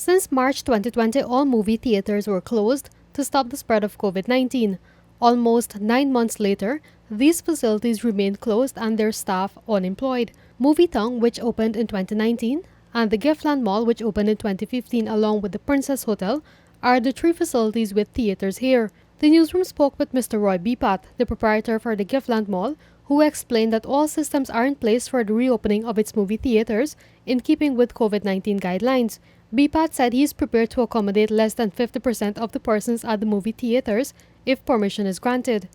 Since March 2020, all movie theaters were closed to stop the spread of COVID-19. Almost 9 months later, these facilities remain closed and their staff unemployed. MovieTowne, which opened in 2019, and the Giftland Mall, which opened in 2015 along with the Princess Hotel, are the three facilities with theaters here. The newsroom spoke with Mr. Beepat, the proprietor for the Giftland Mall, who explained that all systems are in place for the reopening of its movie theaters in keeping with COVID-19 guidelines. Beepat said he is prepared to accommodate less than 50% of the persons at the movie theaters if permission is granted.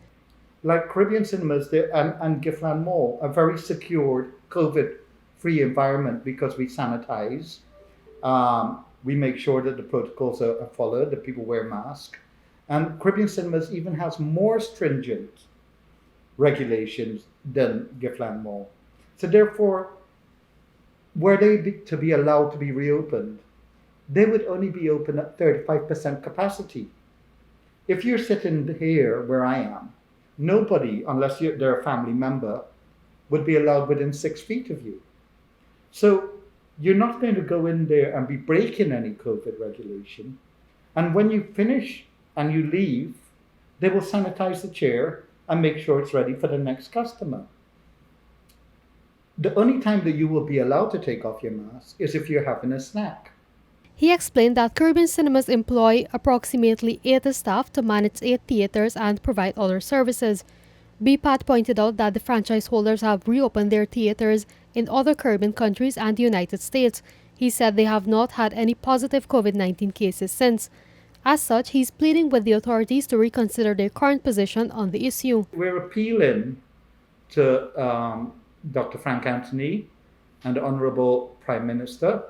Like Caribbean Cinemas and Giftland Mall, a very secured, COVID-free environment because we sanitize. We make sure that the protocols are followed, that people wear masks. And Caribbean Cinemas even has more stringent regulations than Giftland Mall. So therefore, were they to be allowed to be reopened, they would only be open at 35% capacity. If you're sitting here where I am, nobody, unless they're a family member, would be allowed within 6 feet of you. So you're not going to go in there and be breaking any COVID regulation. And when you finish and you leave, they will sanitize the chair and make sure it's ready for the next customer. The only time that you will be allowed to take off your mask is if you're having a snack. He explained that Caribbean Cinemas employ approximately 80 staff to manage 8 theaters and provide other services. Beepat pointed out that the franchise holders have reopened their theaters in other Caribbean countries and the United States. He said they have not had any positive COVID-19 cases since. As such, he's pleading with the authorities to reconsider their current position on the issue. We're appealing to Dr. Frank Anthony and the Honorable Prime Minister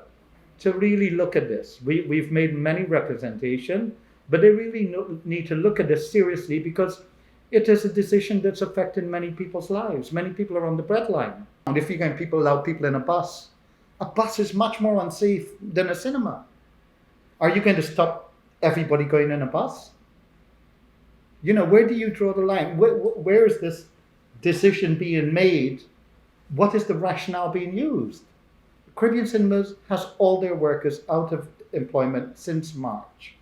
to really look at this. We've made many representations, but they really need to look at this seriously because it is a decision that's affecting many people's lives. Many people are on the breadline. And if you're going to allow people in a bus is much more unsafe than a cinema. Are you going to stop everybody going in a bus? You know, where do you draw the line? Where is this decision being made? What is the rationale being used? Caribbean Cinemas has all their workers out of employment since March.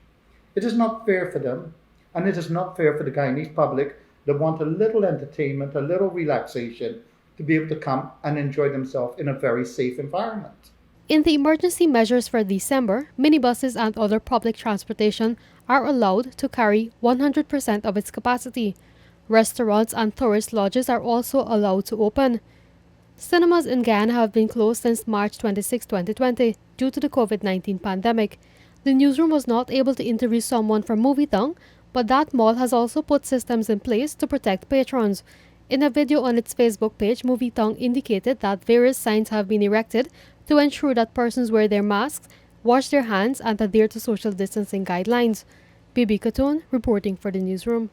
It is not fair for them, and it is not fair for the Guyanese public that want a little entertainment, a little relaxation, to be able to come and enjoy themselves in a very safe environment. In the emergency measures for December, minibuses and other public transportation are allowed to carry 100% of its capacity. Restaurants and tourist lodges are also allowed to open. Cinemas in Guyana have been closed since March 26, 2020 due to the COVID-19 pandemic. The newsroom was not able to interview someone from MovieTowne, but that mall has also put systems in place to protect patrons. In a video on its Facebook page, MovieTowne indicated that various signs have been erected to ensure that persons wear their masks, wash their hands, and adhere to social distancing guidelines. Beepat reporting for the newsroom.